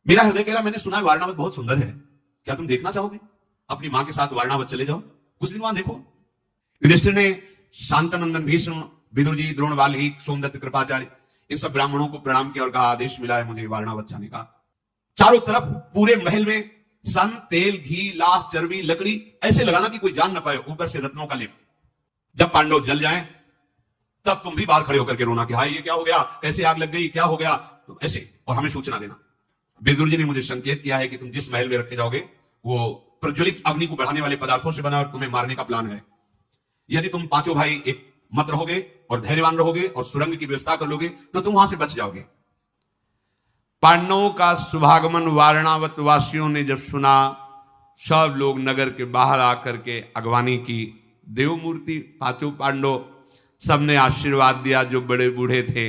मेरा हृदय कह रहा, मैंने सुना है वारणावत बहुत सुंदर है, क्या तुम देखना चाहोगे? अपनी मां के साथ वारणावत चले जाओ, कुछ दिन वहां देखो। युधिष्ठिर ने शांतनंदन, भीष्म, विदुर जी, द्रोण, वाल्मीकि, सोमदत्त, कृपाचार्य, इन सब ब्राह्मणों को प्रणाम किया और कहा, आदेश मिला है मुझे वारणावत जाने का। चारों तरफ पूरे महल में सन, तेल, घी, लाह, चर्बी, लकड़ी ऐसे लगाना कि कोई जान न पाए, ऊपर से रत्नों का लेप। जब पांडव जल जाएं तब तुम भी बाहर खड़े होकर के रोना कि हाय ये क्या हो गया, कैसे आग लग गई, क्या हो गया, तो ऐसे, और हमें सूचना देना। विदुर जी ने मुझे संकेत किया है कि तुम जिस महल में रखे जाओगे वो प्रज्वलित अग्नि को बढ़ाने वाले पदार्थों से बना और तुम्हें मारने का प्लान है। यदि तुम पांचों भाई एक मत रहोगे और धैर्यवान रहोगे और सुरंग की व्यवस्था कर लोगे तो तुम वहां से बच जाओगे। पांडवों का शुभागमन वारणावत वासियों ने जब सुना, सब लोग नगर के बाहर आकर के अगवानी की। देवमूर्ति पांचों पांडव सबने आशीर्वाद दिया जो बड़े बूढ़े थे,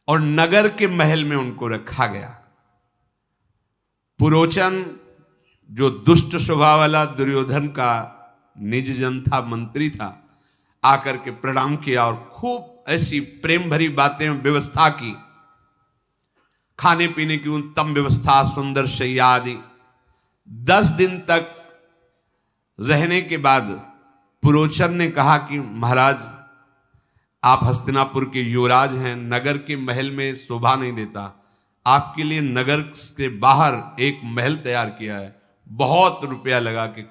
और नगर के महल में उनको रखा गया। पुरोचन जो दुष्ट स्वभाव वाला दुर्योधन का निज जन था, मंत्री था, आकर के प्रणाम किया और खूब ऐसी प्रेम भरी बातें व्यवस्था की। खाने पीने की उत्तम व्यवस्था, सुंदर शैया आदि। 10 दिन तक रहने के बाद पुरोचन ने कहा कि महाराज, आप हस्तिनापुर के युवराज हैं, नगर के महल में शोभा नहीं देता, आपके लिए नगर के बाहर एक महल तैयार किया है, बहुत रुपया लगा के,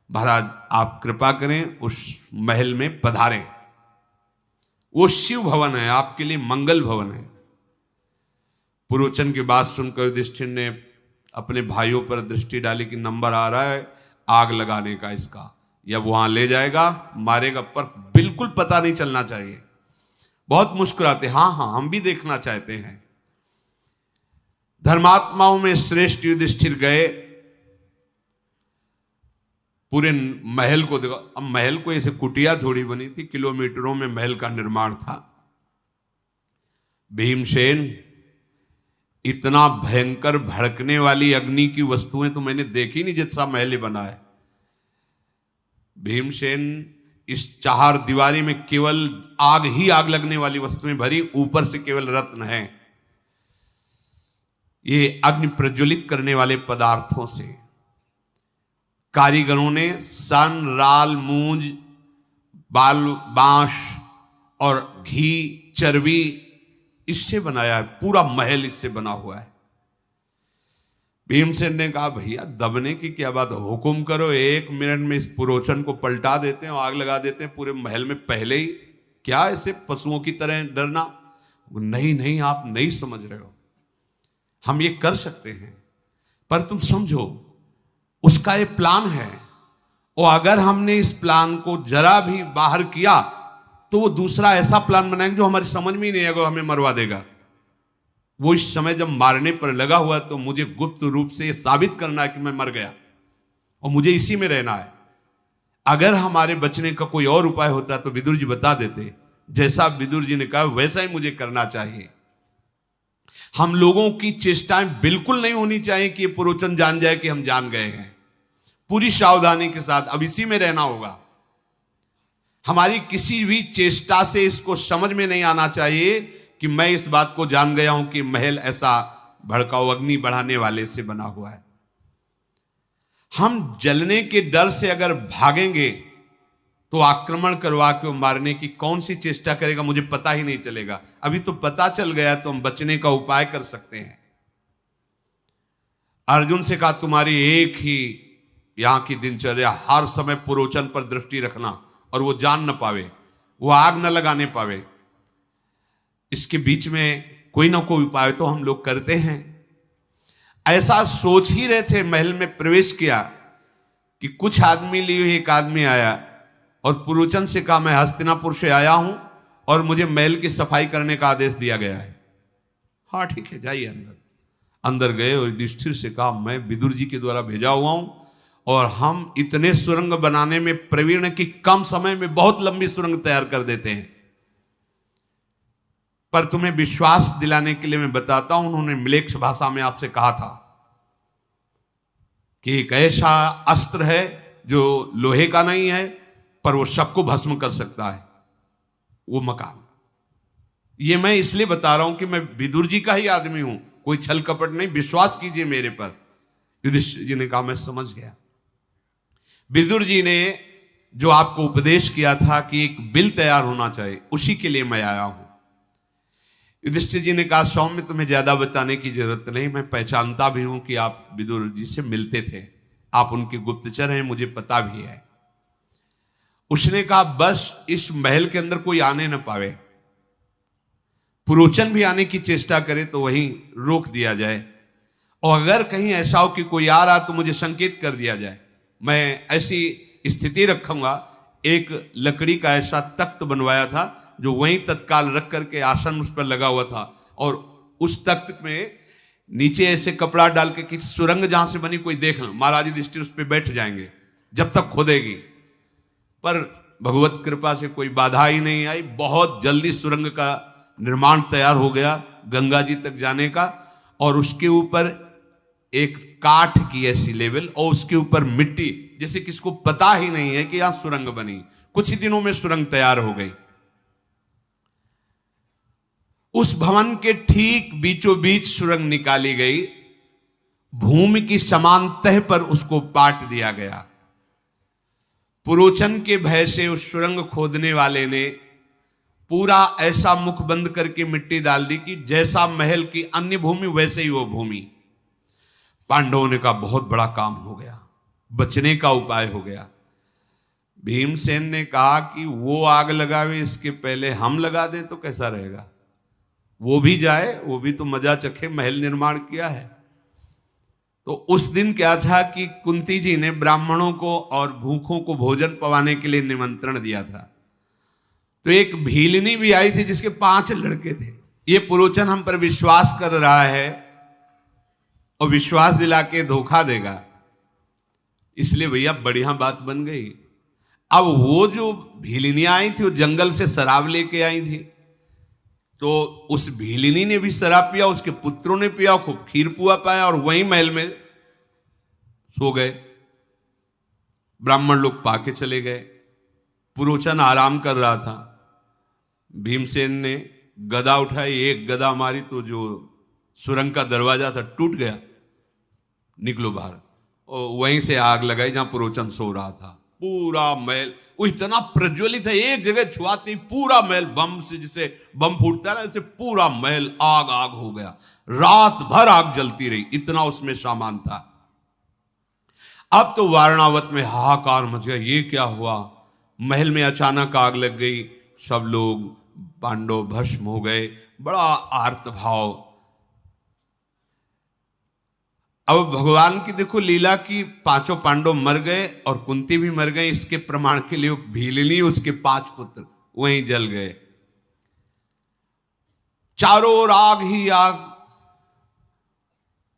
महाराज आप कृपा करें उस महल में पधारें। वो शिव भवन है, आपके लिए मंगल भवन है। पुरोचन की बात सुनकर युधिष्ठिर ने अपने भाइयों पर दृष्टि डाली कि नंबर आ रहा है आग लगाने का इसका, या वहां ले जाएगा मारेगा, पर बिल्कुल पता नहीं चलना चाहिए। बहुत मुस्कुराते, हाँ हाँ हम भी देखना चाहते हैं। धर्मात्माओं में श्रेष्ठ युधिष्ठिर गए, पूरे महल को देखो। अब महल को ऐसे कुटिया थोड़ी बनी थी, किलोमीटरों में महल का निर्माण था। भीमसेन, इतना भयंकर भड़कने वाली अग्नि की वस्तुएं तो मैंने देखी नहीं जैसा महल बना है। भीमसेन, इस 4 दीवारी में केवल आग ही आग लगने वाली वस्तुएं भरी, ऊपर से केवल रत्न है। ये अग्नि प्रज्वलित करने वाले पदार्थों से कारीगरों ने सन, राल, मूंज, बांस और घी, चर्बी इससे बनाया है। पूरा महल इससे बना हुआ है। भीमसेन ने कहा, भैया दबने की क्या बात, हुकुम करो, 1 मिनट में इस पुरोचन को पलटा देते हैं और आग लगा देते हैं पूरे महल में पहले ही। क्या ऐसे पशुओं की तरह डरना? नहीं नहीं, आप नहीं समझ रहे हो, हम ये कर सकते हैं, पर तुम समझो उसका ये प्लान है, और अगर हमने इस प्लान को जरा भी बाहर किया तो वो दूसरा ऐसा प्लान बनाएंगे जो हमारी समझ में ही नहीं आएगा, हमें मरवा देगा। वो इस समय जब मारने पर लगा हुआ तो मुझे गुप्त रूप से ये साबित करना है कि मैं मर गया और मुझे इसी में रहना है। अगर हमारे बचने का कोई और उपाय होता तो विदुर जी बता देते, जैसा विदुर जी ने कहा वैसा ही मुझे करना चाहिए। हम लोगों की चेष्टाएं बिल्कुल नहीं होनी चाहिए कि ये पुरोचन जान जाए कि हम जान गए हैं। पूरी सावधानी के साथ अब इसी में रहना होगा। हमारी किसी भी चेष्टा से इसको समझ में नहीं आना चाहिए कि मैं इस बात को जान गया हूं कि महल ऐसा भड़काऊ अग्नि बढ़ाने वाले से बना हुआ है। हम जलने के डर से अगर भागेंगे तो आक्रमण करवा के मारने की कौन सी चेष्टा करेगा मुझे पता ही नहीं चलेगा। अभी तो पता चल गया तो हम बचने का उपाय कर सकते हैं। अर्जुन से कहा, तुम्हारी एक ही यहां की दिनचर्या, हर समय पुरोचन पर दृष्टि रखना और वो जान न पावे, वो आग न लगाने पावे। इसके बीच में कोई ना कोई उपाय तो हम लोग करते हैं। ऐसा सोच ही रहे थे, महल में प्रवेश किया कि कुछ आदमी लिए एक आदमी आया और पुरोचन से कहा, मैं हस्तिनापुर से आया हूं और मुझे महल की सफाई करने का आदेश दिया गया है। हाँ ठीक है, जाइए अंदर। अंदर गए और युधिष्ठिर से कहा, मैं विदुर जी के द्वारा भेजा हुआ हूं और हम इतने सुरंग बनाने में प्रवीण हैं कि कम समय में बहुत लंबी सुरंग तैयार कर देते हैं। पर तुम्हें विश्वास दिलाने के लिए मैं बताता हूं, उन्होंने म्लेच्छ भाषा में आपसे कहा था कि एक ऐसा अस्त्र है जो लोहे का नहीं है पर वो सबको भस्म कर सकता है, वो मकान। ये मैं इसलिए बता रहा हूं कि मैं विदुर जी का ही आदमी हूं, कोई छल कपट नहीं, विश्वास कीजिए मेरे पर। युधिष्ठिर जी ने कहा मैं समझ गया। विदुर जी ने जो आपको उपदेश किया था कि एक बिल तैयार होना चाहिए, उसी के लिए मैं आया हूं। युधिष्ठिर जी ने कहा सौम्य तुम्हें ज्यादा बताने की जरूरत नहीं, मैं पहचानता भी हूं कि आप विदुर जी से मिलते थे, आप उनके गुप्तचर हैं, मुझे पता भी है। उसने कहा बस इस महल के अंदर कोई आने न पावे, पुरोचन भी आने की चेष्टा करे तो वहीं रोक दिया जाए, और अगर कहीं ऐसा हो कि कोई आ रहा तो मुझे संकेत कर दिया जाए। मैं ऐसी स्थिति रखूंगा। एक लकड़ी का ऐसा तख्त बनवाया था जो वहीं तत्काल रख करके आसन उस पर लगा हुआ था, और उस तख्त में नीचे ऐसे कपड़ा डाल के कि सुरंग जहां से बनी कोई देख ले, महाराज युधिष्ठिर उस पर बैठ जाएंगे जब तक खोदेगी। पर भगवत कृपा से कोई बाधा ही नहीं आई। बहुत जल्दी सुरंग का निर्माण तैयार हो गया गंगा जी तक जाने का, और उसके ऊपर एक काठ की ऐसी लेवल और उसके ऊपर मिट्टी, जैसे किसको पता ही नहीं है कि यहां सुरंग बनी। कुछ ही दिनों में सुरंग तैयार हो गई। उस भवन के ठीक बीचों बीच सुरंग निकाली गई, भूमि की समान तह पर उसको पाट दिया गया। पुरोचन के भय से उस सुरंग खोदने वाले ने पूरा ऐसा मुख बंद करके मिट्टी डाल दी कि जैसा महल की अन्य भूमि वैसे ही वो भूमि। पांडवों ने कहा बहुत बड़ा काम हो गया, बचने का उपाय हो गया। भीमसेन ने कहा कि वो आग लगावे इसके पहले हम लगा दें तो कैसा रहेगा, वो भी जाए, वो भी तो मजा चखे, महल निर्माण किया है। तो उस दिन क्या था कि कुंती जी ने ब्राह्मणों को और भूखों को भोजन पवाने के लिए निमंत्रण दिया था। तो एक भीलनी भी आई थी जिसके 5 लड़के थे। ये पुरोचन हम पर विश्वास कर रहा है और विश्वास दिला के धोखा देगा, इसलिए भैया बढ़िया बात बन गई। अब वो जो भीलिनियां आई थी वो जंगल से शराब लेके आई थी, तो उस भीलिनी ने भी शराब पिया, उसके पुत्रों ने पिया, खूब खीर पुआ पाया और वहीं महल में सो गए। ब्राह्मण लोग पाके चले गए। पुरोचन आराम कर रहा था। भीमसेन ने गदा उठाई, एक गदा मारी तो जो सुरंग का दरवाजा था टूट गया, निकलो बाहर, और वहीं से आग लगाई जहां पुरोचन सो रहा था। पूरा महल वो इतना प्रज्वलित है, एक जगह छुआती पूरा महल बम से, जिसे बम फूटता है ऐसे पूरा महल आग आग हो गया। रात भर आग जलती रही, इतना उसमें सामान था। अब तो वारणावत में हाहाकार मच गया, ये क्या हुआ। महल में अचानक आग लग गई, सब लोग पांडव भस्म हो गए, बड़ा आर्त भाव। अब भगवान की देखो लीला की, 5 पांडव मर गए और कुंती भी मर गए, इसके प्रमाण के लिए भीलनी उसके 5 पुत्र वहीं जल गए। चारों ओर आग ही आग।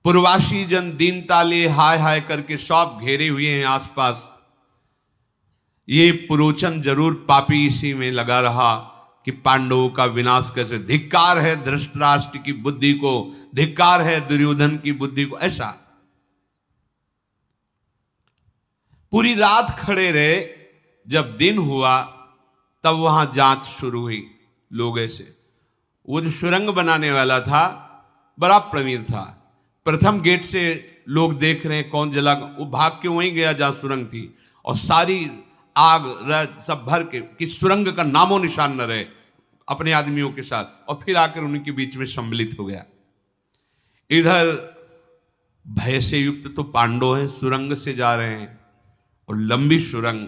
पूर्वासी जन दीनता लिए हाय हाय करके सब घेरे हुए हैं आसपास। ये पुरोचन जरूर पापी इसी में लगा रहा कि पांडवों का विनाश कैसे। धिक्कार है धृतराष्ट्र की बुद्धि को, धिक्कार है दुर्योधन की बुद्धि को। ऐसा पूरी रात खड़े रहे। जब दिन हुआ तब वहां जांच शुरू हुई। लोग ऐसे, वो जो सुरंग बनाने वाला था बड़ा प्रवीण था। प्रथम गेट से लोग देख रहे हैं कौन जला, वो भाग के वहीं गया जहां सुरंग थी, और सारी आग सब भर के कि सुरंग का नामो निशान न रहे, अपने आदमियों के साथ, और फिर आकर उनके बीच में सम्मिलित हो गया। इधर भय से युक्त तो पांडव हैं, सुरंग से जा रहे हैं, और लंबी सुरंग।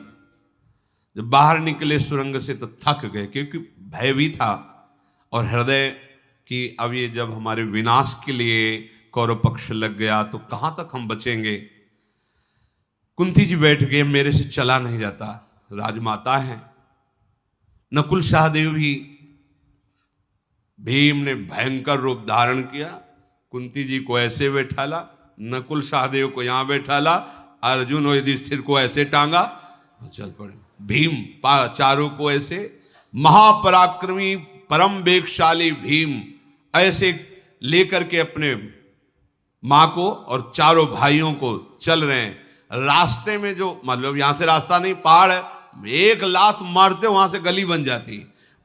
जब बाहर निकले सुरंग से तो थक गए, क्योंकि भय भी था और हृदय कि अब ये जब हमारे विनाश के लिए कौरव पक्ष लग गया तो कहां तक हम बचेंगे। कुंती जी बैठ गए, मेरे से चला नहीं जाता, राजमाता है। नकुल सहदेव भी, भीम ने भयंकर रूप धारण किया, कुंती जी को ऐसे बैठाला, नकुल सहदेव को यहां बैठाला, अर्जुन और युधिष्ठिर को ऐसे टांगा, चल पड़े। भीम चारों को ऐसे, महापराक्रमी परम वेगशाली भीम ऐसे लेकर के अपने मां को और चारों भाइयों को चल रहे हैं। रास्ते में जो मतलब यहां से रास्ता नहीं, पहाड़ है, एक लात मारते वहां से गली बन जाती।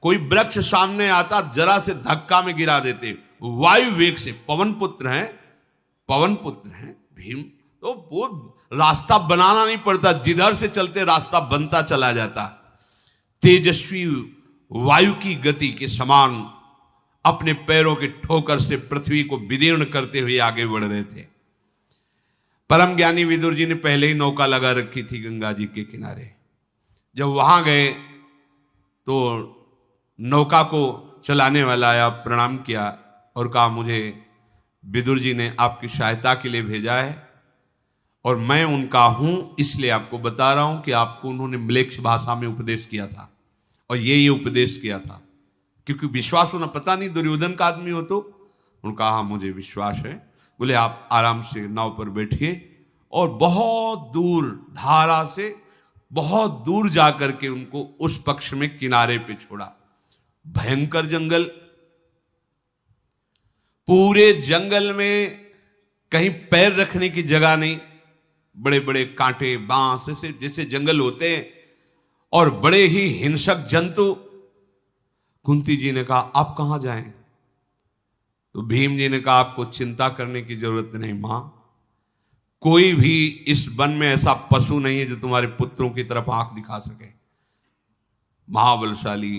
कोई वृक्ष सामने आता जरा से धक्का में गिरा देते, वायु वेग से, पवन पुत्र हैं भीम, तो वो रास्ता बनाना नहीं पड़ता, जिधर से चलते रास्ता बनता चला जाता। तेजस्वी वायु की गति के समान अपने पैरों के ठोकर से पृथ्वी को विदीर्ण करते हुए आगे बढ़ रहे थे। परम ज्ञानी विदुर जी ने पहले ही नौका लगा रखी थी गंगा जी के किनारे। जब वहां गए तो नौका को चलाने वाला आया, प्रणाम किया और कहा, मुझे विदुर जी ने आपकी सहायता के लिए भेजा है और मैं उनका हूं, इसलिए आपको बता रहा हूं कि आपको उन्होंने म्लेच्छ भाषा में उपदेश किया था और ये उपदेश किया था, क्योंकि विश्वास होना, पता नहीं दुर्योधन का आदमी हो तो। उन्होंने कहा, हाँ मुझे विश्वास है। बोले, आप आराम से नाव पर बैठिए और बहुत दूर धारा से बहुत दूर जाकर के उनको उस पक्ष में किनारे पे छोड़ा। भयंकर जंगल, पूरे जंगल में कहीं पैर रखने की जगह नहीं, बड़े बड़े कांटे बांस ऐसे जैसे जंगल होते हैं और बड़े ही हिंसक जंतु। कुंती जी ने कहा, आप कहां जाएं? तो भीम जी ने कहा, आपको चिंता करने की जरूरत नहीं मां, कोई भी इस वन में ऐसा पशु नहीं है जो तुम्हारे पुत्रों की तरफ आंख दिखा सके। महाबलशाली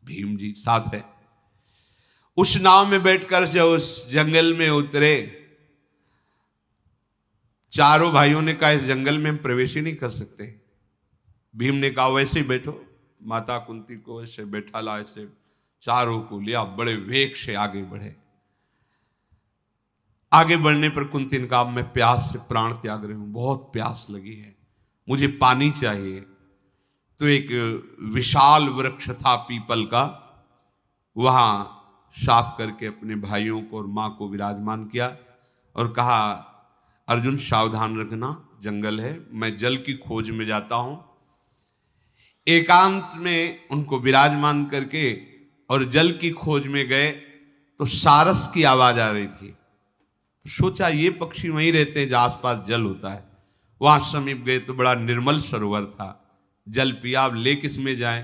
भीम जी साथ है। उस नाव में बैठकर से उस जंगल में उतरे। चारों भाइयों ने कहा, इस जंगल में हम प्रवेश ही नहीं कर सकते। भीम ने कहा, वैसे ही बैठो। माता कुंती को ऐसे बैठा ला, ऐसे चारों को लिया, बड़े वेग से आगे बढ़े। आगे बढ़ने पर कुंती ने कहा, मैं प्यास से प्राण त्याग रही हूं, बहुत प्यास लगी है, मुझे पानी चाहिए। तो एक विशाल वृक्ष था पीपल का, वहां साफ करके अपने भाइयों को और मां को विराजमान किया और कहा, अर्जुन सावधान रखना, जंगल है, मैं जल की खोज में जाता हूं। एकांत में उनको विराजमान करके और जल की खोज में गए तो सारस की आवाज आ रही थी। तो सोचा ये पक्षी वहीं रहते हैं जहां आसपास जल होता है। वहां समीप गए तो बड़ा निर्मल सरोवर था, जल पिया। अब ले किस में जाए?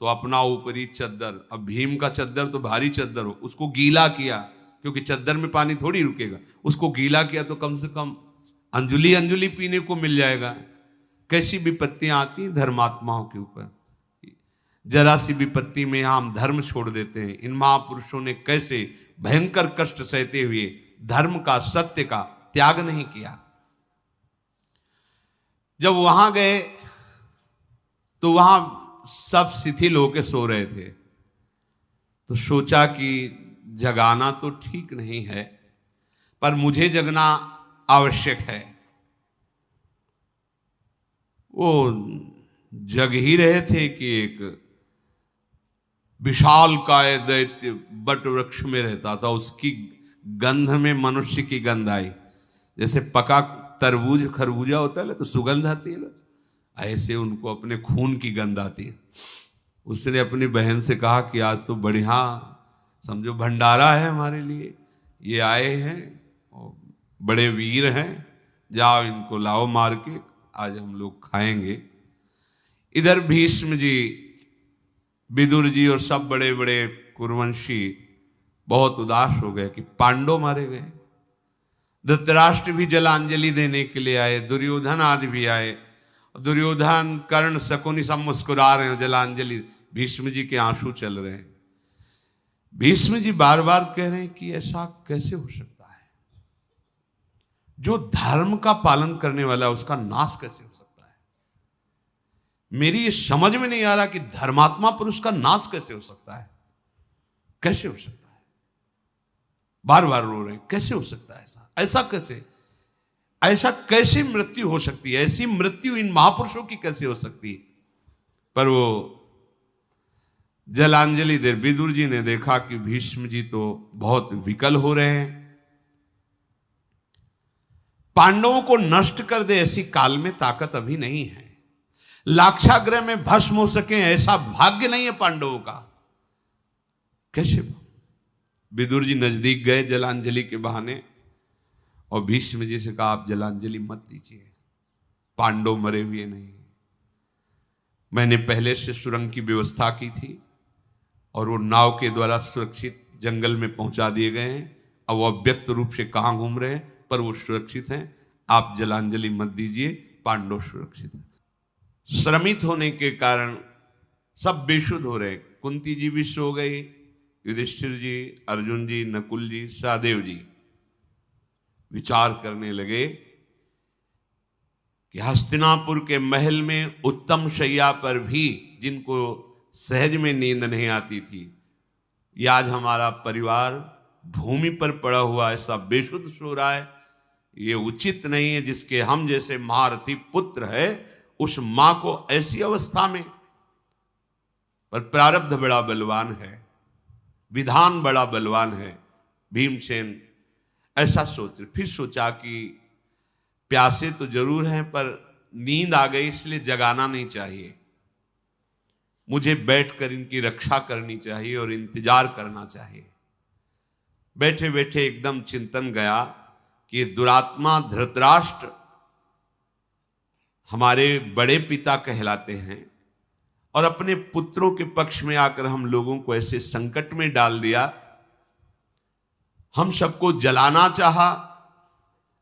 तो अपना ऊपरी चद्दर, अब भीम का चद्दर तो भारी चद्दर हो, उसको गीला किया, क्योंकि चद्दर में पानी थोड़ी रुकेगा। उसको गीला किया तो कम से कम अंजुली अंजुली पीने को मिल जाएगा। कैसी विपत्तियां आती हैं धर्मात्माओं के ऊपर, जरा सी विपत्ति में हम धर्म छोड़ देते हैं। इन महापुरुषों ने कैसे भयंकर कष्ट सहते हुए धर्म का, सत्य का त्याग नहीं किया। जब वहां गए तो वहां सब शिथिल होकर सो रहे थे। तो सोचा कि जगाना तो ठीक नहीं है, पर मुझे जगना आवश्यक है। वो जग ही रहे थे कि एक विशाल काय दैत्य बट वृक्ष में रहता था। उसकी गंध में मनुष्य की गंध आई, जैसे पका तरबूज खरबूजा होता है तो सुगंध आती है, ऐसे उनको अपने खून की गंध आती है। उसने अपनी बहन से कहा कि आज तो बढ़िया समझो भंडारा है हमारे लिए, ये आए हैं और बड़े वीर हैं, जाओ इनको लाओ मार के, आज हम लोग खाएंगे। इधर भीष्म जी, विदुर जी और सब बड़े बड़े कुरुवंशी बहुत उदास हो गए कि पांडव मारे गए। धृतराष्ट्र भी जलांजलि देने के लिए आए, दुर्योधन आदि भी आए। दुर्योधन, कर्ण, शकुनि सब मुस्कुरा रहे हैं, जलांजलि। भीष्म जी के आंसू चल रहे हैं। भीष्म जी बार बार कह रहे हैं कि ऐसा कैसे हो सकता है? जो धर्म का पालन करने वाला है उसका नाश कैसे हो सकता है? मेरी ये समझ में नहीं आ रहा कि धर्मात्मा पुरुष का नाश कैसे हो सकता है? कैसे हो सकता है? बार बार रो रहे हैं, कैसे हो सकता है ऐसा? ऐसा कैसे? ऐसा कैसे मृत्यु हो सकती है? ऐसी मृत्यु इन महापुरुषों की कैसे हो सकती है? पर वो जलांजलि दे, विदुर जी ने देखा कि भीष्म जी तो बहुत विकल हो रहे हैं। पांडवों को नष्ट कर दे ऐसी काल में ताकत अभी नहीं है। लाक्षागृह में भस्म हो सके ऐसा भाग्य नहीं है पांडवों का। कैसे? विदुर जी नजदीक गए जलांजलि के बहाने और भीष्म जी से कहा, आप जलांजलि मत दीजिए, पांडव मरे हुए नहीं। मैंने पहले से सुरंग की व्यवस्था की थी और वो नाव के द्वारा सुरक्षित जंगल में पहुंचा दिए गए हैं। अब वो अव्यक्त रूप से कहाँ घूम रहे हैं, पर वो सुरक्षित हैं। आप जलांजलि मत दीजिए, पांडव सुरक्षित हैं। श्रमित होने के कारण सब बेशुद्ध हो रहे। कुंती जी भी सो गई, युधिष्ठिर जी, अर्जुन जी, नकुल जी, सहदेव जी विचार करने लगे कि हस्तिनापुर के महल में उत्तम शैया पर भी जिनको सहज में नींद नहीं आती थी, ये आज हमारा परिवार भूमि पर पड़ा हुआ ऐसा बेशुद्ध सो रहा है। ये उचित नहीं है। जिसके हम जैसे महारथी पुत्र है, उस मां को ऐसी अवस्था में, पर प्रारब्ध बड़ा बलवान है, विधान बड़ा बलवान है। भीमसेन ऐसा सोच, फिर सोचा कि प्यासे तो जरूर हैं, पर नींद आ गई, इसलिए जगाना नहीं चाहिए। मुझे बैठकर इनकी रक्षा करनी चाहिए और इंतजार करना चाहिए। बैठे बैठे एकदम चिंतन गया कि दुरात्मा धृतराष्ट्र हमारे बड़े पिता कहलाते हैं और अपने पुत्रों के पक्ष में आकर हम लोगों को ऐसे संकट में डाल दिया। हम सबको जलाना चाहा,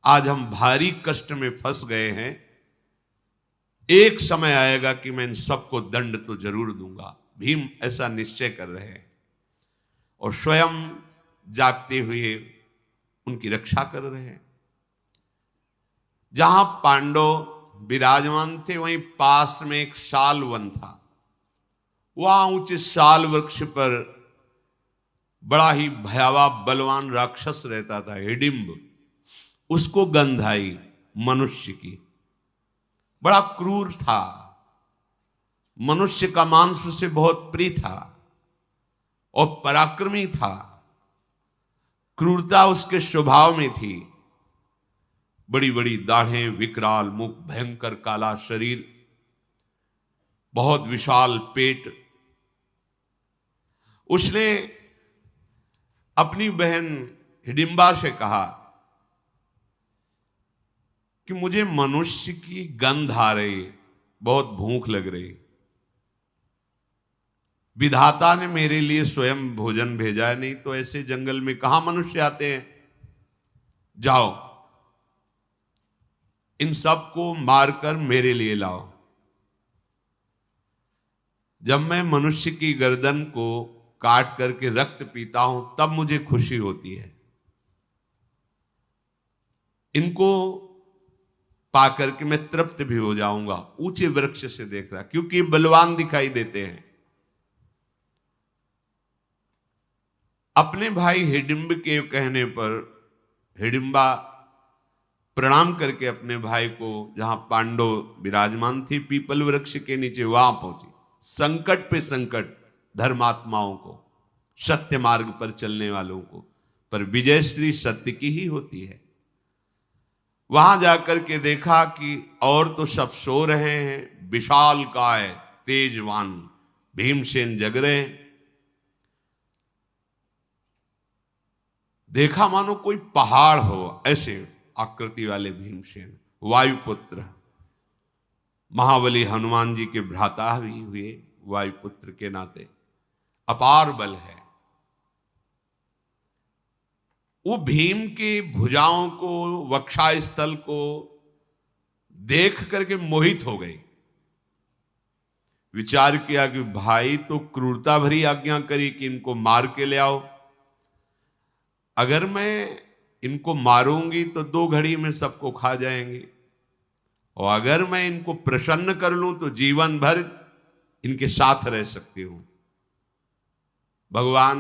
आज हम भारी कष्ट में फंस गए हैं। एक समय आएगा कि मैं इन सबको दंड तो जरूर दूंगा। भीम ऐसा निश्चय कर रहे हैं और स्वयं जागते हुए उनकी रक्षा कर रहे हैं। जहां पांडव विराजमान थे, वहीं पास में एक शाल वन था। वहां ऊंचे शाल वृक्ष पर बड़ा ही भयावह बलवान राक्षस रहता था, हिडिंब। उसको गंध आई मनुष्य की, बड़ा क्रूर था, मनुष्य का मांस उसे बहुत प्रिय था और पराक्रमी था। क्रूरता उसके स्वभाव में थी। बड़ी बड़ी दाढ़ें, विकराल मुख, भयंकर काला शरीर, बहुत विशाल पेट। उसने अपनी बहन हिडिंबा से कहा कि मुझे मनुष्य की गंध आ रही, बहुत भूख लग रही। विधाता ने मेरे लिए स्वयं भोजन भेजा है, नहीं तो ऐसे जंगल में कहां मनुष्य आते हैं। जाओ, इन सबको मारकर मेरे लिए लाओ। जब मैं मनुष्य की गर्दन को काट करके रक्त पीता हूं, तब मुझे खुशी होती है। इनको पाकर के मैं तृप्त भी हो जाऊंगा। ऊंचे वृक्ष से देख रहा, क्योंकि बलवान दिखाई देते हैं। अपने भाई हिडिंब के कहने पर हिडिंबा प्रणाम करके अपने भाई को, जहां पांडव विराजमान थे पीपल वृक्ष के नीचे, वहां पहुंची। संकट पे संकट धर्मात्माओं को, सत्य मार्ग पर चलने वालों को, पर विजय श्री सत्य की ही होती है। वहां जाकर के देखा कि और तो सब सो रहे हैं, विशाल काय तेजवान भीमसेन जग रहे हैं। देखा मानो कोई पहाड़ हो, ऐसे आकृति वाले भीमसेन, वायुपुत्र, महाबली हनुमान जी के भ्राता भी हुए, वायुपुत्र के नाते अपार बल है। वो भीम के भुजाओं को, वक्षास्थल को देख करके मोहित हो गई। विचार किया कि भाई तो क्रूरता भरी आज्ञा करी कि इनको मार के ले आओ। अगर मैं इनको मारूंगी तो 2 घड़ी में सबको खा जाएंगे, और अगर मैं इनको प्रसन्न कर लूं तो जीवन भर इनके साथ रह सकती हूं। भगवान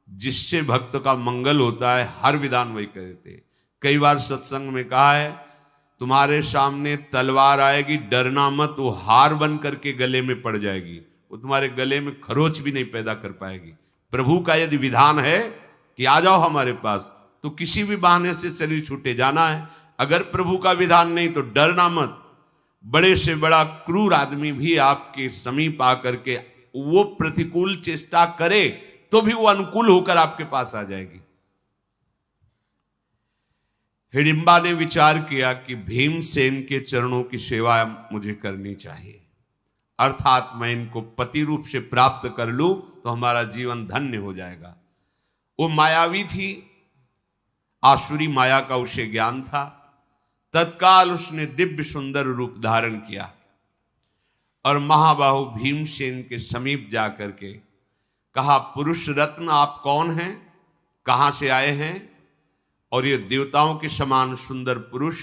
जिससे भक्त का मंगल होता है, हर विधान वही कर देते। कई बार सत्संग में कहा है, तुम्हारे सामने तलवार आएगी, डरना मत, वो हार बन करके गले में पड़ जाएगी, वो तुम्हारे गले में खरोच भी नहीं पैदा कर पाएगी। प्रभु का यदि विधान है कि आ जाओ हमारे पास, तो किसी भी बहाने से शरीर छूटे जाना है। अगर प्रभु का विधान नहीं तो डरना मत। बड़े से बड़ा क्रूर आदमी भी आपके समीप आकर के वो प्रतिकूल चेष्टा करे तो भी वो अनुकूल होकर आपके पास आ जाएगी। हिडिंबा ने विचार किया कि भीमसेन के चरणों की सेवा मुझे करनी चाहिए, अर्थात मैं इनको पति रूप से प्राप्त कर लूं तो हमारा जीवन धन्य हो जाएगा। वो मायावी थी, आसुरी माया का उसे ज्ञान था। तत्काल उसने दिव्य सुंदर रूप धारण किया और महाबाहु भीमसेन के समीप जाकर के कहा, पुरुष रत्न आप कौन हैं, कहां से आए हैं, और ये देवताओं के समान सुंदर पुरुष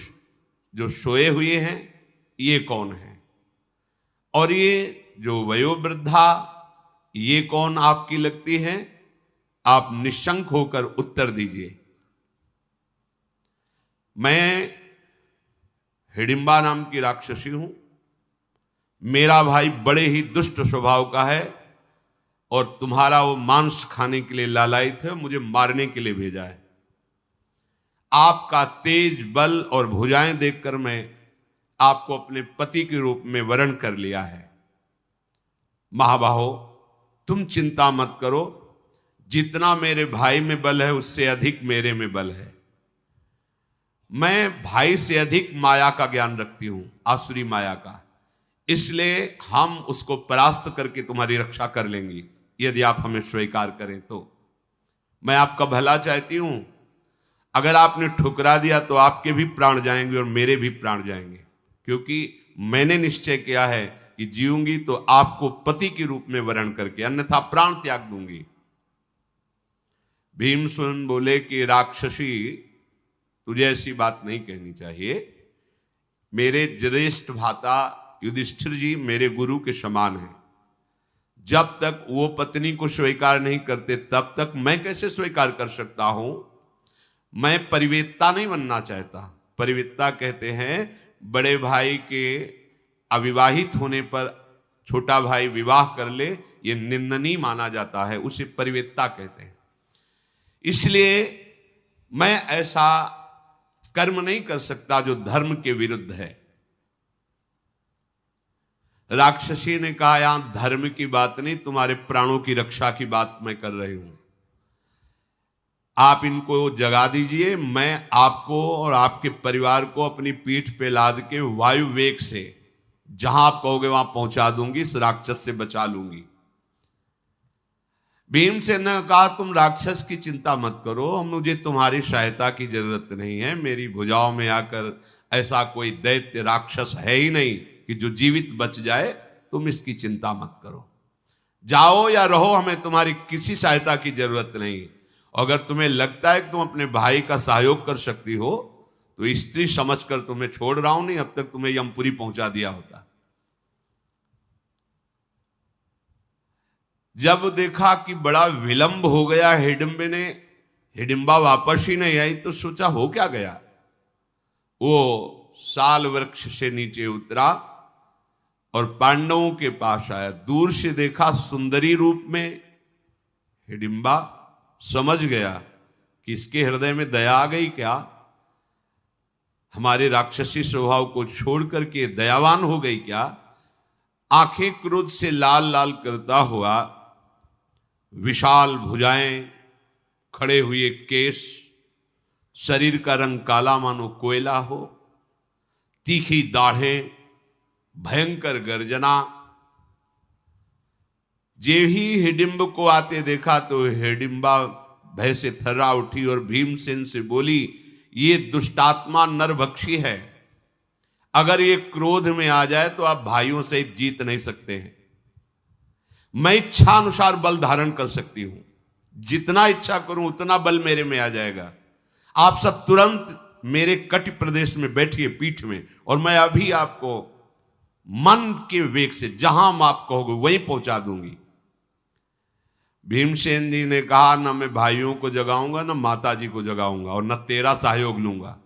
जो सोए हुए हैं ये कौन है, और ये जो वयोवृद्धा ये कौन आपकी लगती है, आप निशंक होकर उत्तर दीजिए। मैं हिडिंबा नाम की राक्षसी हूं, मेरा भाई बड़े ही दुष्ट स्वभाव का है और तुम्हारा वो मांस खाने के लिए लालायित है, मुझे मारने के लिए भेजा है। आपका तेज बल और भुजाएं देखकर मैं आपको अपने पति के रूप में वरण कर लिया है। महाबाहो, तुम चिंता मत करो, जितना मेरे भाई में बल है उससे अधिक मेरे में बल है। मैं भाई से अधिक माया का ज्ञान रखती हूं, आसुरी माया का, इसलिए हम उसको परास्त करके तुम्हारी रक्षा कर लेंगी यदि आप हमें स्वीकार करें तो। मैं आपका भला चाहती हूं, अगर आपने ठुकरा दिया तो आपके भी प्राण जाएंगे और मेरे भी प्राण जाएंगे, क्योंकि मैंने निश्चय किया है कि जीऊंगी तो आपको पति के रूप में वरण करके, अन्यथा प्राण त्याग दूंगी। भीमसेन बोले कि राक्षसी, तुझे ऐसी बात नहीं कहनी चाहिए। मेरे ज्येष्ठ भ्राता युधिष्ठिर जी मेरे गुरु के समान हैं, जब तक वो पत्नी को स्वीकार नहीं करते तब तक मैं कैसे स्वीकार कर सकता हूं। मैं परिवेत्ता नहीं बनना चाहता। परिवेत्ता कहते हैं बड़े भाई के अविवाहित होने पर छोटा भाई विवाह कर ले, ये निंदनीय माना जाता है, उसे परिवेत्ता कहते हैं। इसलिए मैं ऐसा कर्म नहीं कर सकता जो धर्म के विरुद्ध है। राक्षसी ने कहा, यहां धर्म की बात नहीं, तुम्हारे प्राणों की रक्षा की बात मैं कर रही हूं। आप इनको जगा दीजिए, मैं आपको और आपके परिवार को अपनी पीठ पे लाद के वायु वेग से जहां आप कहोगे वहां पहुंचा दूंगी, इस राक्षस से बचा लूंगी। भीमसेन ने कहा, तुम राक्षस की चिंता मत करो, मुझे तुम्हारी सहायता की जरूरत नहीं है। मेरी भुजाओं में आकर ऐसा कोई दैत्य राक्षस है ही नहीं कि जो जीवित बच जाए, तुम इसकी चिंता मत करो। जाओ या रहो, हमें तुम्हारी किसी सहायता की जरूरत नहीं। अगर तुम्हें लगता है कि तुम अपने भाई का सहयोग कर सकती हो तो स्त्री समझकर तुम्हें छोड़ रहा हूं, नहीं अब तक तुम्हें यमपुरी पहुंचा दिया होता। जब देखा कि बड़ा विलंब हो गया हिडिंबा वापस ही नहीं आई, तो सोचा हो क्या गया। वो साल वृक्ष से नीचे उतरा और पांडवों के पास आया। दूर से देखा सुंदरी रूप में हिडिंबा, समझ गया कि इसके हृदय में दया आ गई क्या, हमारे राक्षसी स्वभाव को छोड़ करके दयावान हो गई क्या। आंखें क्रोध से लाल लाल करता हुआ, विशाल भुजाएं, खड़े हुए केश, शरीर का रंग काला मानो कोयला हो, तीखी दाढ़ें, भयंकर गर्जना। जे ही हिडिंब को आते देखा तो हिडिंबा भय से थर्रा उठी और भीमसेन से बोली, ये दुष्टात्मा नरभक्षी है, अगर ये क्रोध में आ जाए तो आप भाइयों से जीत नहीं सकते हैं। मैं इच्छा अनुसार बल धारण कर सकती हूं, जितना इच्छा करूं उतना बल मेरे में आ जाएगा। आप सब तुरंत मेरे कटि प्रदेश में बैठिए पीठ में, और मैं अभी आपको मन के वेग से जहां आप कहोगे वहीं पहुंचा दूंगी। भीमसेन जी ने कहा, ना मैं भाइयों को जगाऊंगा, ना माता जी को जगाऊंगा, और न तेरा सहयोग लूंगा।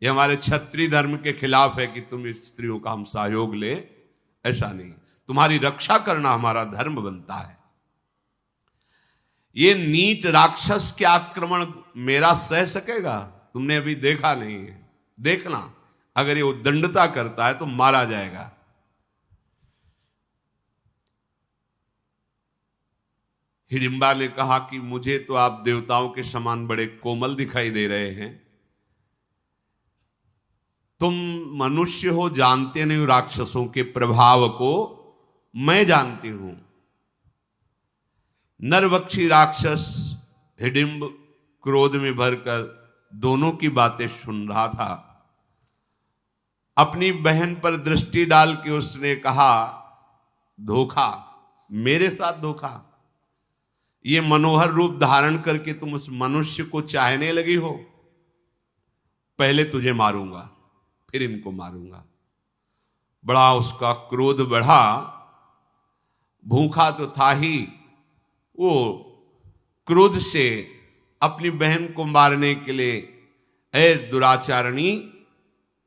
ये हमारे क्षत्रिय धर्म के खिलाफ है कि तुम स्त्रियों का हम सहयोग ले, ऐसा नहीं। तुम्हारी रक्षा करना हमारा धर्म बनता है। ये नीच राक्षस के आक्रमण मेरा सह सकेगा? तुमने अभी देखा नहीं है, देखना, अगर ये उद्दंडता करता है तो मारा जाएगा। हिडिंबा ने कहा कि मुझे तो आप देवताओं के समान बड़े कोमल दिखाई दे रहे हैं, तुम मनुष्य हो, जानते नहीं राक्षसों के प्रभाव को, मैं जानती हूं। नरभक्षी राक्षस हिडिंब क्रोध में भरकर दोनों की बातें सुन रहा था। अपनी बहन पर दृष्टि डाल के उसने कहा, धोखा, मेरे साथ धोखा। ये मनोहर रूप धारण करके तुम उस मनुष्य को चाहने लगी हो। पहले तुझे मारूंगा, फिर इनको मारूंगा। बड़ा उसका क्रोध बढ़ा। भूखा तो था ही, वो क्रोध से अपनी बहन को मारने के लिए, ऐ दुराचारणी,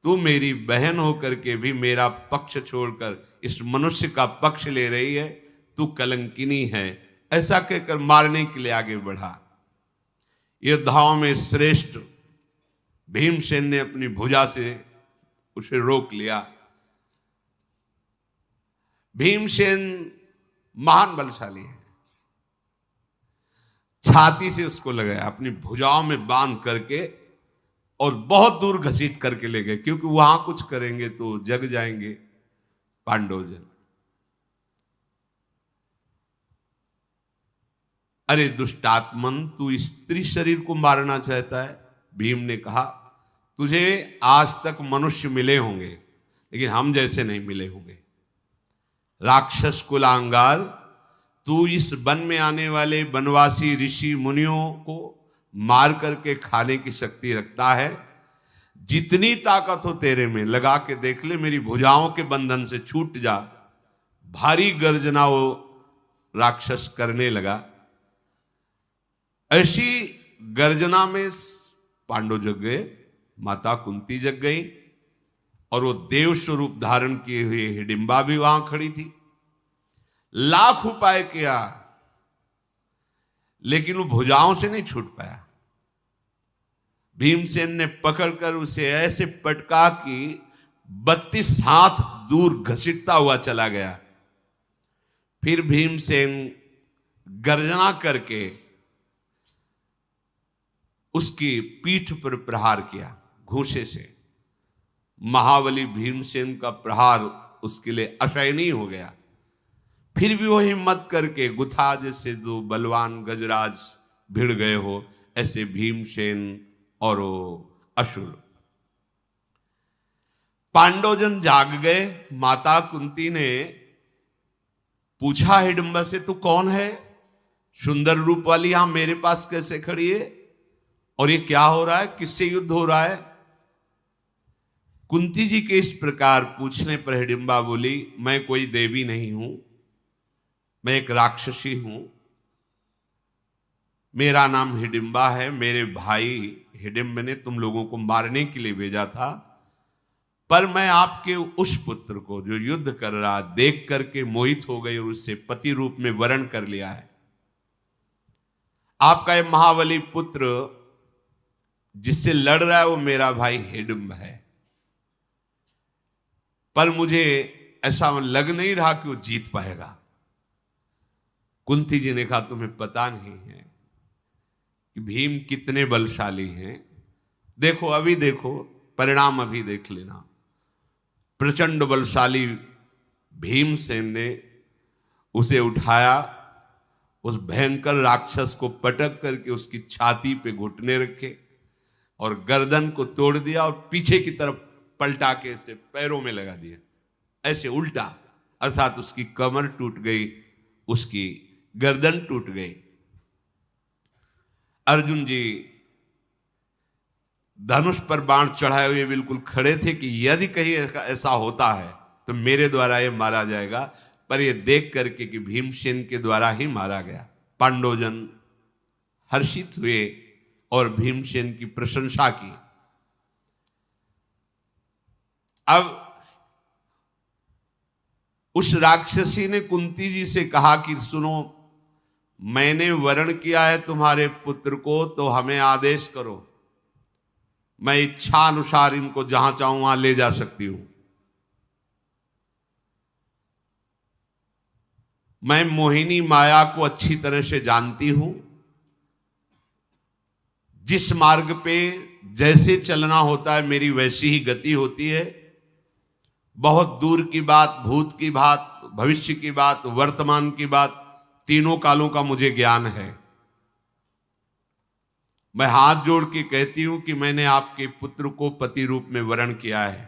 तू मेरी बहन होकर के भी मेरा पक्ष छोड़कर इस मनुष्य का पक्ष ले रही है, तू कलंकिनी है, ऐसा कहकर मारने के लिए आगे बढ़ा। योद्धाओं में श्रेष्ठ भीमसेन ने अपनी भुजा से उसे रोक लिया। भीमसेन महान बलशाली है, छाती से उसको लगाया, अपनी भुजाओं में बांध करके और बहुत दूर घसीट करके ले गए, क्योंकि वहां कुछ करेंगे तो जग जाएंगे पांडवजन। अरे दुष्टात्मन, तू स्त्री शरीर को मारना चाहता है? भीम ने कहा, तुझे आज तक मनुष्य मिले होंगे, लेकिन हम जैसे नहीं मिले होंगे। राक्षस कुलांगार, तू इस वन में आने वाले वनवासी ऋषि मुनियों को मार करके खाने की शक्ति रखता है। जितनी ताकत हो तेरे में लगा के देख ले, मेरी भुजाओं के बंधन से छूट जा। भारी गर्जना वो राक्षस करने लगा। ऐसी गर्जना में पांडव जग गए, माता कुंती जग गई, और वो देव स्वरूप धारण किए हुए हिडिंबा भी वहां खड़ी थी। लाख उपाय किया, लेकिन वो भुजाओं से नहीं छूट पाया। भीमसेन ने पकड़कर उसे ऐसे पटका कि 32 हाथ दूर घसीटता हुआ चला गया। फिर भीमसेन गर्जना करके उसकी पीठ पर प्रहार किया घूंसे से। महाबली भीमसेन का प्रहार उसके लिए असहनीय हो गया। फिर भी वो हिम्मत करके गुथा जैसे दो बलवान गजराज भिड़ गए हो, ऐसे भीमसेन और वो असुर। पांडवजन जाग गए। माता कुंती ने पूछा हिडिंबा से, तू कौन है? सुंदर रूप वाली यहां मेरे पास कैसे खड़ी है? और ये क्या हो रहा है? किससे युद्ध हो रहा है? कुंती जी के इस प्रकार पूछने पर हिडिंबा बोली, मैं कोई देवी नहीं हूं, मैं एक राक्षसी हूं। मेरा नाम हिडिंबा है। मेरे भाई हिडिंब ने तुम लोगों को मारने के लिए भेजा था, पर मैं आपके उस पुत्र को जो युद्ध कर रहा देख करके मोहित हो गई और उससे पति रूप में वरण कर लिया है। आपका ये महाबली पुत्र जिससे लड़ रहा है वो मेरा भाई हिडिंब है, पर मुझे ऐसा लग नहीं रहा कि वो जीत पाएगा। कुंती जी ने कहा, तुम्हें पता नहीं है कि भीम कितने बलशाली हैं। देखो, अभी देखो, परिणाम अभी देख लेना। प्रचंड बलशाली भीमसेन ने उसे उठाया, उस भयंकर राक्षस को पटक करके उसकी छाती पे घुटने रखे और गर्दन को तोड़ दिया और पीछे की तरफ पलटा के इसे पैरों में लगा दिया, ऐसे उल्टा, अर्थात उसकी कमर टूट गई, उसकी गर्दन टूट गई। अर्जुन जी धनुष पर बाण चढ़ाए हुए बिल्कुल खड़े थे कि यदि कहीं ऐसा होता है तो मेरे द्वारा ये मारा जाएगा, पर ये देख करके कि भीमसेन के द्वारा ही मारा गया, पांडवजन हर्षित हुए और भीमसेन की प्रशंसा की। अब उस राक्षसी ने कुंती जी से कहा कि सुनो, मैंने वरण किया है तुम्हारे पुत्र को, तो हमें आदेश करो, मैं इच्छा अनुसार इनको जहां चाहूं वहां ले जा सकती हूं। मैं मोहिनी माया को अच्छी तरह से जानती हूं। जिस मार्ग पे जैसे चलना होता है मेरी वैसी ही गति होती है। बहुत दूर की बात, भूत की बात, भविष्य की बात, वर्तमान की बात, तीनों कालों का मुझे ज्ञान है। मैं हाथ जोड़ के कहती हूं कि मैंने आपके पुत्र को पति रूप में वरण किया है।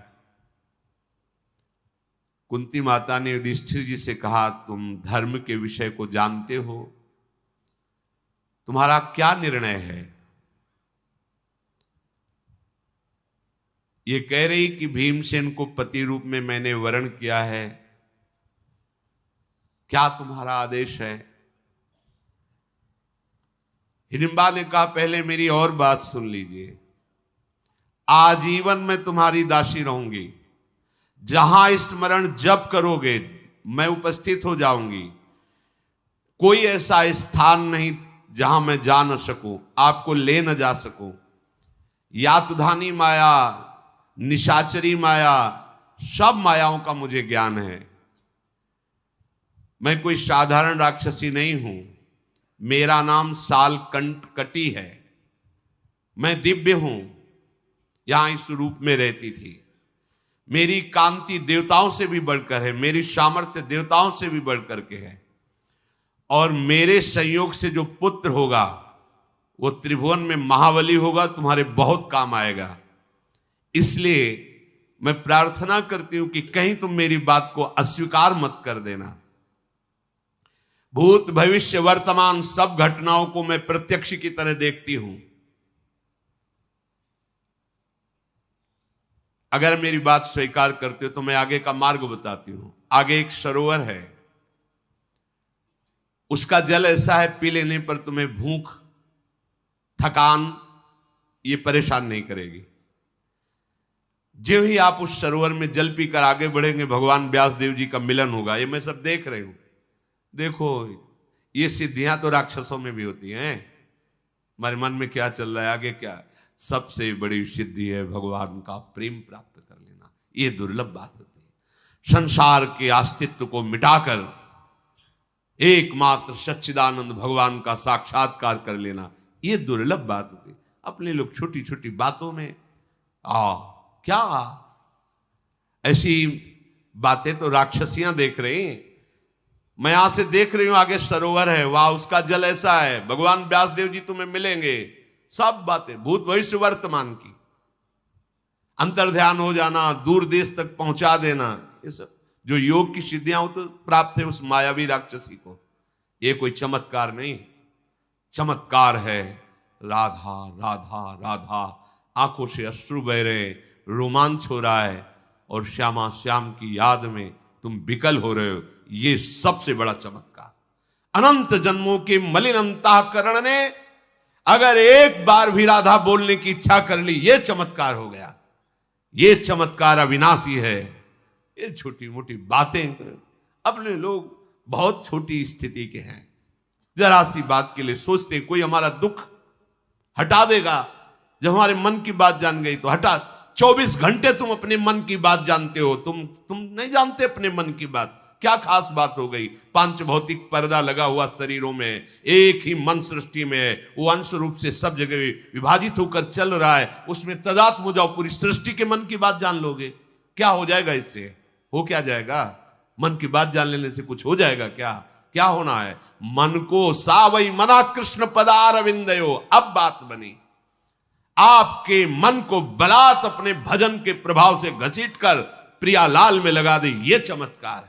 कुंती माता ने युधिष्ठिर जी से कहा, तुम धर्म के विषय को जानते हो, तुम्हारा क्या निर्णय है? ये कह रही कि भीमसेन को पति रूप में मैंने वरण किया है, क्या तुम्हारा आदेश है? हिडिंबा ने कहा, पहले मेरी और बात सुन लीजिए। आजीवन मैं तुम्हारी दासी रहूंगी, जहां स्मरण जप करोगे मैं उपस्थित हो जाऊंगी। कोई ऐसा स्थान नहीं जहां मैं जा न सकूं, आपको ले न जा सकूं। यातधानी माया, निशाचरी माया, सब मायाओं का मुझे ज्ञान है। मैं कोई साधारण राक्षसी नहीं हूं, मेरा नाम सालकंठकटी है। मैं दिव्य हूं, यहां इस रूप में रहती थी। मेरी कांति देवताओं से भी बढ़कर है, मेरी सामर्थ्य देवताओं से भी बढ़कर के है। और मेरे संयोग से जो पुत्र होगा वो त्रिभुवन में महाबली होगा, तुम्हारे बहुत काम आएगा। इसलिए मैं प्रार्थना करती हूं कि कहीं तुम मेरी बात को अस्वीकार मत कर देना। भूत भविष्य वर्तमान सब घटनाओं को मैं प्रत्यक्ष की तरह देखती हूं। अगर मेरी बात स्वीकार करते हो तो मैं आगे का मार्ग बताती हूं। आगे एक सरोवर है, उसका जल ऐसा है पी लेने पर तुम्हें भूख, थकान ये परेशान नहीं करेगी। जो ही आप उस सरोवर में जल पीकर आगे बढ़ेंगे, भगवान व्यास देव जी का मिलन होगा। ये मैं सब देख रही हूं। देखो, ये सिद्धियां तो राक्षसों में भी होती हैं। हमारे मन में क्या चल रहा है, आगे क्या? सबसे बड़ी सिद्धि है भगवान का प्रेम प्राप्त कर लेना। ये दुर्लभ बात होती है। संसार के अस्तित्व को मिटाकर एकमात्र सच्चिदानंद भगवान का साक्षात्कार कर लेना, ये दुर्लभ बात होती है। अपने लोग छोटी छोटी बातों में क्या ऐसी बातें तो राक्षसियां देख रही हैं। मैं यहां से देख रही हूं, आगे सरोवर है, वाह उसका जल ऐसा है, भगवान व्यास देव जी तुम्हें मिलेंगे। सब बातें भूत भविष्य वर्तमान की, अंतर्ध्यान हो जाना, दूर देश तक पहुंचा देना, ये सब जो योग की सिद्धियां तो प्राप्त है उस मायावी राक्षसी को। ये कोई चमत्कार नहीं, चमत्कार है राधा राधा राधा। आंखों से अश्रु बह रहे, रोमांच हो रहा है, और श्यामा श्याम की याद में तुम विकल हो रहे हो। ये सबसे बड़ा चमत्कार। अनंत जन्मों के मलिन अंतःकरण ने अगर एक बार भी राधा बोलने की इच्छा कर ली, ये चमत्कार हो गया। ये चमत्कार अविनाशी है। ये छोटी मोटी बातें, अपने लोग बहुत छोटी स्थिति के हैं, जरा सी बात के लिए सोचते कोई हमारा दुख हटा देगा। जब हमारे मन की बात जान गई तो हटा। 24 घंटे तुम अपने मन की बात जानते हो, तुम नहीं जानते अपने मन की बात। क्या खास बात हो गई? पांच भौतिक पर्दा लगा हुआ शरीरों में, एक ही मन सृष्टि में है, वो अंश रूप से सब जगह विभाजित होकर चल रहा है। उसमें तदात्म हो जाओ, पूरी सृष्टि के मन की बात जान लोगे, क्या हो जाएगा? इससे हो क्या जाएगा? मन की बात जान लेने से कुछ हो जाएगा क्या? क्या होना है? मन को सावई मना कृष्ण पदारविंदयो। अब बात बनी, आपके मन को बलात् अपने भजन के प्रभाव से घसीटकर प्रियालाल में लगा दे। ये चमत्कार है।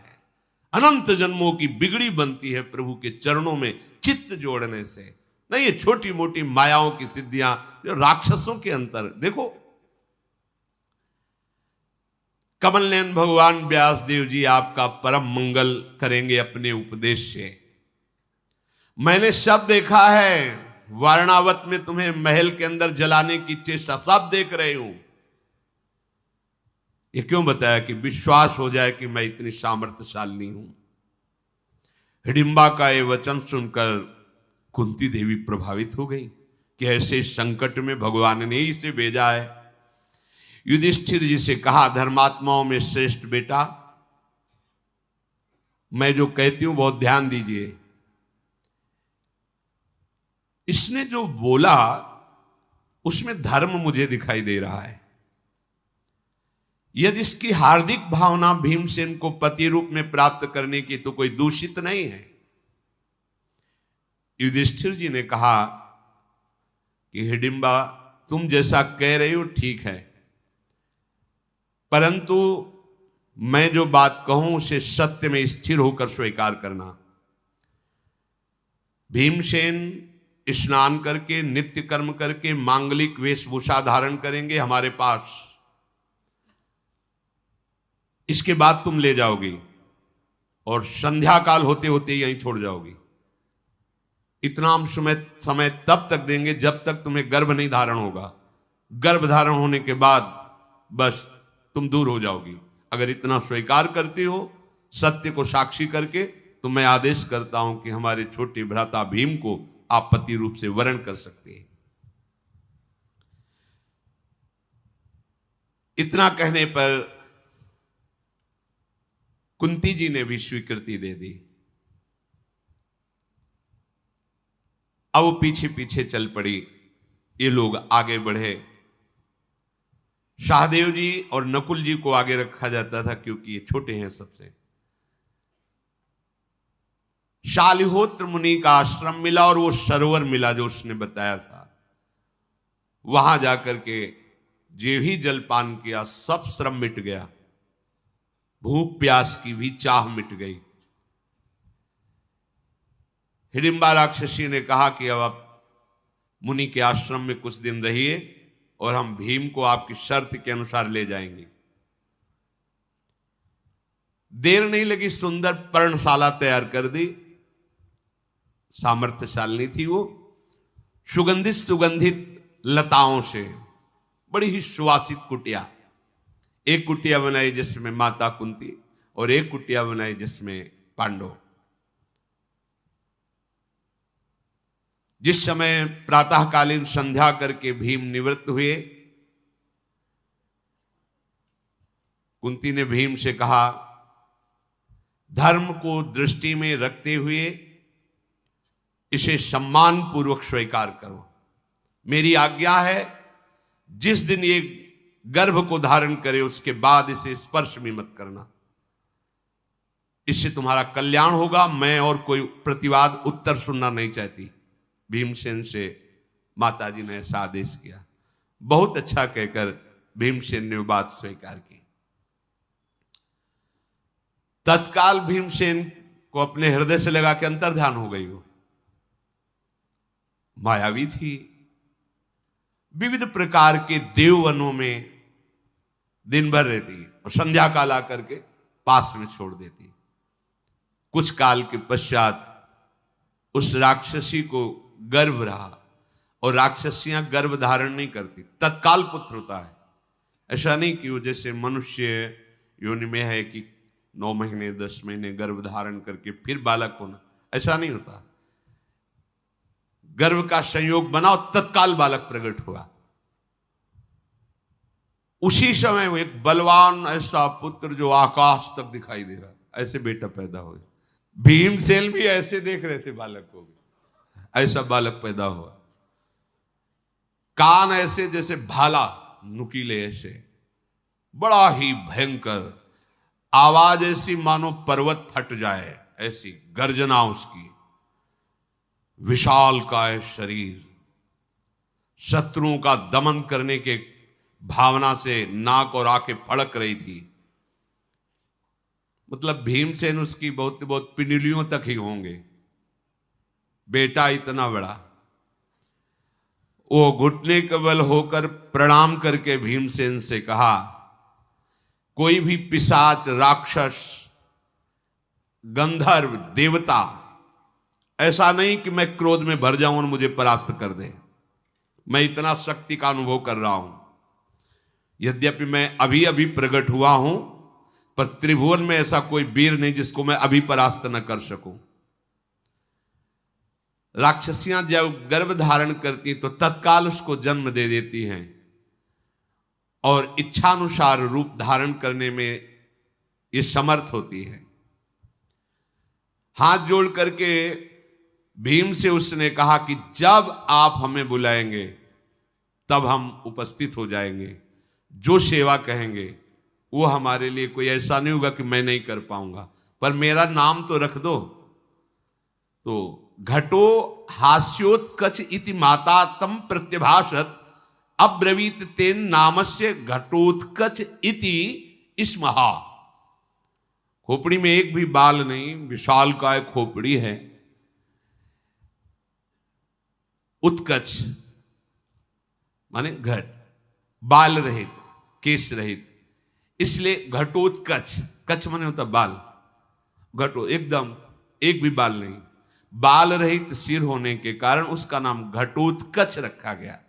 अनंत जन्मों की बिगड़ी बनती है प्रभु के चरणों में चित्त जोड़ने से। नहीं ये छोटी मोटी मायाओं की सिद्धियां जो राक्षसों के अंतर। देखो, कमल नयन भगवान व्यास देव जी आपका परम मंगल करेंगे अपने उपदेश से। मैंने सब देखा है, वारणावत में तुम्हें महल के अंदर जलाने की चेष्टा सब देख रहे हूं। ये क्यों बताया? कि विश्वास हो जाए कि मैं इतनी सामर्थ्यशाली हूं। हिडिंबा का ये वचन सुनकर कुंती देवी प्रभावित हो गई कि ऐसे संकट में भगवान ने इसे भेजा है। युधिष्ठिर जी से कहा, धर्मात्माओं में श्रेष्ठ बेटा, मैं जो कहती हूं बहुत ध्यान दीजिए। इसने जो बोला उसमें धर्म मुझे दिखाई दे रहा है। यदि इसकी हार्दिक भावना भीमसेन को पति रूप में प्राप्त करने की तो कोई दूषित नहीं है। युधिष्ठिर जी ने कहा, कि हिडिंबा तुम जैसा कह रही हो ठीक है, परंतु मैं जो बात कहूं उसे सत्य में स्थिर होकर स्वीकार करना। भीमसेन स्नान करके नित्य कर्म करके मांगलिक वेशभूषा धारण करेंगे हमारे पास, इसके बाद तुम ले जाओगी और संध्या काल होते होते यहीं छोड़ जाओगी। इतना हम समय तब तक देंगे जब तक तुम्हें गर्भ नहीं धारण होगा। गर्भ धारण होने के बाद बस तुम दूर हो जाओगी। अगर इतना स्वीकार करती हो सत्य को साक्षी करके, तो मैं आदेश करता हूं कि हमारे छोटे भ्राता भीम को आप पति रूप से वरण कर सकते हैं। इतना कहने पर कुंती जी ने भी स्वीकृति दे दी। अब वो पीछे पीछे चल पड़ी, ये लोग आगे बढ़े। सहदेव जी और नकुल जी को आगे रखा जाता था क्योंकि ये छोटे हैं सबसे। शालिहोत्र मुनि का आश्रम मिला और वो सरोवर मिला जो उसने बताया था। वहां जाकर के जे भी जलपान किया सब श्रम मिट गया, भूख प्यास की भी चाह मिट गई। हिडिंबा राक्षसी ने कहा कि अब आप मुनि के आश्रम में कुछ दिन रहिए और हम भीम को आपकी शर्त के अनुसार ले जाएंगे। देर नहीं लगी, सुंदर पर्णशाला तैयार कर दी। सामर्थ्यशालिनी थी वो, सुगंधित सुगंधित लताओं से बड़ी ही सुवासित कुटिया। एक कुटिया बनाई जिसमें माता कुंती और एक कुटिया बनाई जिसमें पांडव। जिस समय प्रातःकालीन संध्या करके भीम निवृत्त हुए, कुंती ने भीम से कहा, धर्म को दृष्टि में रखते हुए इसे सम्मान पूर्वक स्वीकार करो। मेरी आज्ञा है जिस दिन ये गर्भ को धारण करे उसके बाद इसे स्पर्श भी मत करना, इससे तुम्हारा कल्याण होगा। मैं और कोई प्रतिवाद उत्तर सुनना नहीं चाहती। भीमसेन से माताजी ने ऐसा आदेश किया। बहुत अच्छा कहकर भीमसेन ने बात स्वीकार की। तत्काल भीमसेन को अपने हृदय से लगा के अंतर्ध्यान हो गई। वो मायावी थी, विविध प्रकार के देववनों में दिन भर रहती और संध्या काल आकर के पास में छोड़ देती। कुछ काल के पश्चात उस राक्षसी को गर्भ रहा, और राक्षसियां गर्भ धारण नहीं करती, तत्काल पुत्र होता है। ऐसा नहीं कि वो जैसे मनुष्य योनि में है कि 9 महीने 10 महीने गर्भ धारण करके फिर बालक होना, ऐसा नहीं होता। गर्भ का संयोग बना और तत्काल बालक प्रकट हुआ। उसी समय वो एक बलवान ऐसा पुत्र जो आकाश तक दिखाई दे रहा, ऐसे बेटा पैदा हो। भीमसेन भी ऐसे देख रहे थे बालक को, ऐसा बालक पैदा हुआ। कान ऐसे जैसे भाला, नुकीले ऐसे, बड़ा ही भयंकर। आवाज ऐसी मानो पर्वत फट जाए, ऐसी गर्जना उसकी। विशाल काय शरीर, शत्रुओं का दमन करने के भावना से नाक और आंखें फड़क रही थी। मतलब भीमसेन उसकी बहुत पिंडलियों तक ही होंगे, बेटा इतना बड़ा। वो घुटने के बल होकर प्रणाम करके भीमसेन से कहा, कोई भी पिशाच, राक्षस, गंधर्व, देवता, ऐसा नहीं कि मैं क्रोध में भर जाऊं और मुझे परास्त कर दे। मैं इतना शक्ति का अनुभव कर रहा हूं। यद्यपि मैं अभी अभी प्रकट हुआ हूं, पर त्रिभुवन में ऐसा कोई वीर नहीं जिसको मैं अभी परास्त न कर सकूं। राक्षसियां जब गर्भ धारण करती तो तत्काल उसको जन्म दे देती हैं और इच्छानुसार रूप धारण करने में ये समर्थ होती है। हाथ जोड़ करके भीम से उसने कहा कि जब आप हमें बुलाएंगे तब हम उपस्थित हो जाएंगे। जो सेवा कहेंगे वो हमारे लिए कोई ऐसा नहीं होगा कि मैं नहीं कर पाऊंगा, पर मेरा नाम तो रख दो। तो घटो हास्योत्कच इति माता तम प्रत्यभाषत अब्रवीत तेन नामस्य घटोत्कच इति स्महा। खोपड़ी में एक भी बाल नहीं, विशाल काय खोपड़ी है। उत्कच माने घट, बाल रहित, केश रहित, इसलिए घटोत्कच, कच माने होता बाल, घटो एकदम एक भी बाल नहीं, बाल रहित सिर होने के कारण उसका नाम घटोत्कच रखा गया।